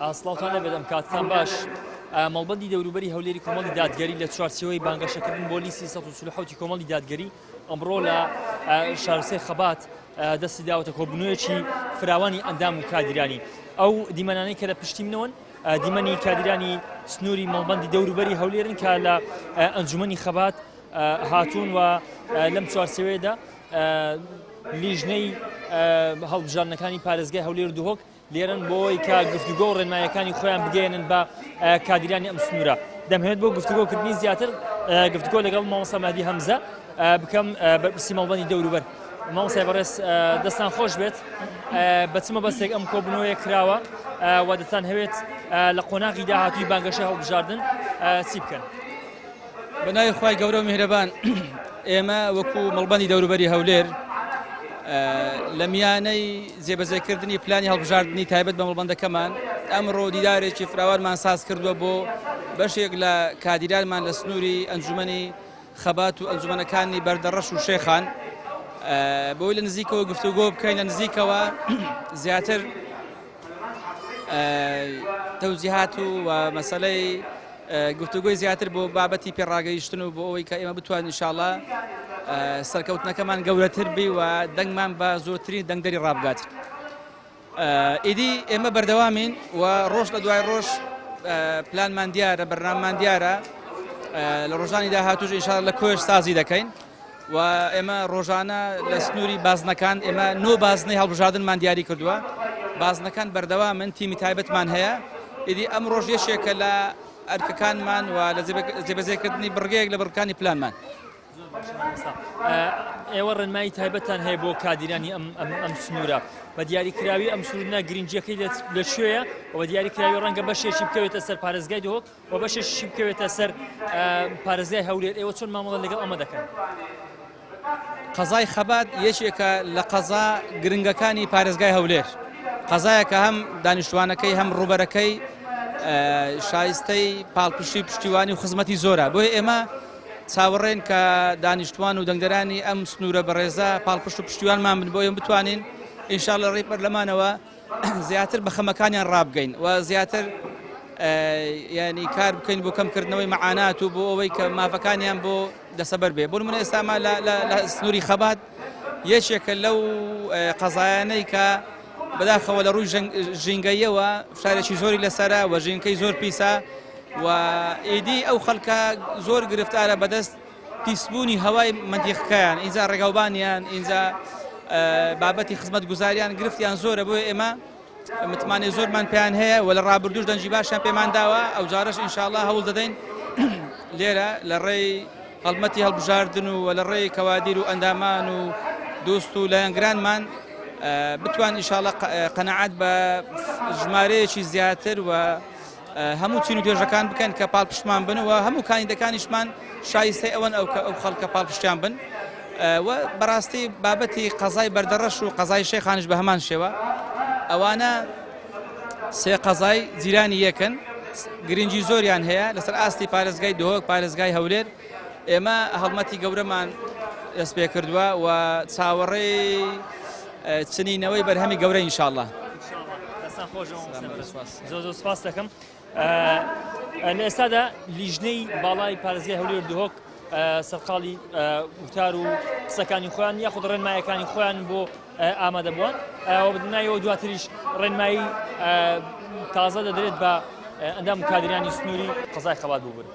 ئاسڵاوتان لەبێت ئەم کاتتان باش. مەڵبەندی دەوروبەری هەولێری کۆمەڵی دادگەری لە چوارچێوەی بانگەشەکردن بۆ لیستی 147 کۆمەڵی دادگەری ئەمڕۆ لە شارستەی خەبات دەستی داوەتە کۆبوونەوەیەکی فراوانی ئەندام و کادیرانی. ئەو دیمەنانەی کە لە پشتی منەوەن دیمەنی کادیرانی سنووری مەڵبەندی دەوروبەری هەولێرن کە لە ئەنجومەنی خەبات هاتوون و لەم چوارچێوەیەدا لیژنەی هەڵبژاردنەکانی پارێزگای هەولێر دووهۆک لێرن بۆی کە گفتوگۆ و ڕێنمایەکانی خۆیان بگەێنن بە کادیرانی ئەم سنوورە. دەمهێت بۆ گفتوگۆکردنی زیاتر گفتوگۆ لەگەڵ مامۆستا مەهدی هەمزە بکەم بەرپرسی مەڵبەندی دەوروبەر. مامۆستای بەڕێز دەستان خۆش بێت، بەچمە بەستێک ئەم کۆبوونەوەیە کراوە و دەتان هەوێت لە قۆناغی داهاتووی بانگەشەی هەڵبژاردن چی بکەن؟ بەناوی خوای گەورە و میهرەبان، ئێمە وەکو مەڵبەندی دەوروبەری هەولێر لە میانەی جێبەجێکردنی پلانی هەڵبژاردننی تایبەت بە مەڵبەندەکەمان ئەمڕۆ دیدارێکی فراوانمان ساز کردووە بۆ بەشێک لە کادیرانمان لە سنووری ئەنجومەنی خەبات و ئەنجومەنەکانی بەردەڕەش و شێخان بۆی لە نزیکەوە گفتوگۆ بکەین، لە نزیکەوە زیاتر تەوزیهات و مەسەلەی گفتوگۆی زیاتر بۆ بابەتی پێڕاگەیشتن و بۆ ئەوەی کە ئێمە بتوانین ئینشاءڵڵا سەرکەوتنەکەمان گەورەتر بی و دەنگمان بە زۆرترین دەنگدەری ڕابگات. ئیدی ئێمە بەردەوامین و ڕۆژ لە دوای ڕۆژ پلانمان دیارە، بەرنامەمان دیارە، لە ڕۆژانی داهاتووش ئینشاءڵڵا لە کۆش سازی دەکەین و ئێمە ڕۆژانە لە سنووری بازنەکان ئێمە نۆ بازنەی هەڵبژاردنمان دیاری کردووە. بازنەکان بەردەوامن، تیمی تایبەتمان هەیە. ئیدی ئەم ڕۆژ یەکێکە لە ئەرکەکانمان و لە جێبەجێکردنی بڕگەیەک لە بڕکانی پلانمان. ئێوە ڕێنمایی تایبەتان هەیە بۆ کادیرانی ئەم سنوورە بە دیاریکراوی ئەم سنوورە گرنگجیەکەی لەکوێیە و بە دیاریکراوی ڕەنگە بەشێکی بکەوێتە سەر پارێزگای دهۆک و بەشێکی بکەوێتە سەر پارێزگای هەولێر. ئێوە چۆن مامەڵە لەگەڵ ئەمە دەکەن؟ قەزای خەبات یەکێکە لە قەزا گرنگەکانی پارێزگای هەولێر، قەزایەکە هەم دانیشتوانەکەی هەم ڕوبەرەکەی شایستەی پاڵپشتی پشتیوانی و خزمەتی زۆرە. بۆیە ئێمە چاوەڕێن کە دانیشتوان و دەنگدەرانی ئەم سنوورە بەڕێزە پاڵپشت و پشتیوانمان بن، بۆیە بتوانین ئینشاءڵڵا ڕێی پەرلەمانەوە زیاتر بە خەمەکانیان ڕابگەین و زیاتر ینی کار بکەین بۆ کەمکردنەوەی مەعانات و بۆ ئەوەی کە مافەکانیان بۆ دەسەبەر بێ. بۆ نمونە ئێستاما لە سنووری خەبات یەکێکە لەو قەزایانەی کە بەداخەوە لە ڕووی ژینگەیەوە فشارێکی زۆری لەسەرە و ژینگەی زۆر پیسە و ئیدی ئەو خەڵکە زۆر گرفتارە بەدەست پیسبوونی هەوای مەندیقەکەیان، ئینجا ڕێگاوبانیان، ئینجا بابەتی خزمەت گوزاریان گرفتیان زۆرە. بۆیە ئێمە متمانێ زۆرمان پێیان هەیە و لە ڕابردوش دەنجی باشیان پێمان داوە. ئەو جارەش ئینشاءڵڵا هەوڵ دەدەین لێرە لە ڕێی هەڵمەتی هەڵبژاردن و لە ڕێی کەوادیر و ئەندامان و دۆست و لایەنگرانمان بتوان ئینشاءڵڵا قەنەعات بە ژمارەیەکی زیاتر و هەموو چین و توێژەکان بکەن کە پاڵپشتمان بن و هەموو کاندیدەکانیشمان شایستەی ئەوەن ئەو خەڵکە پاڵپشتیان بن. و بەڕاستی بابەتی قەزای بەردەڕەش و قەزای شێخانش بە هەمان شێوە، ئەوانە سێ قەزای جیرانی یەکن، گرنگی زۆریان هەیە لەسەر ئاستی پارێزگای دهۆک، پارێزگای هەولێر. ئێمە هەڵمەتی گەورەمان دەست پێ کردووە و چاوەڕێی چنینەوەی بەرهەمی گەورە ئینشاءڵڵا. زۆر سپاس دەکەم. لە ئێستادا لیژنەی باڵای پارێزگای هەولێر دهۆک سەرقاڵی وتار و قسەکانی خۆیان یاخود ڕێنمایەکانی خۆیان بۆ ئامادە بووان و بدنایەوە دواتریش ڕێنمایی تازە دەدرێت بە ئەندام کادیرانی سنووری قەزای خەبات بووبن.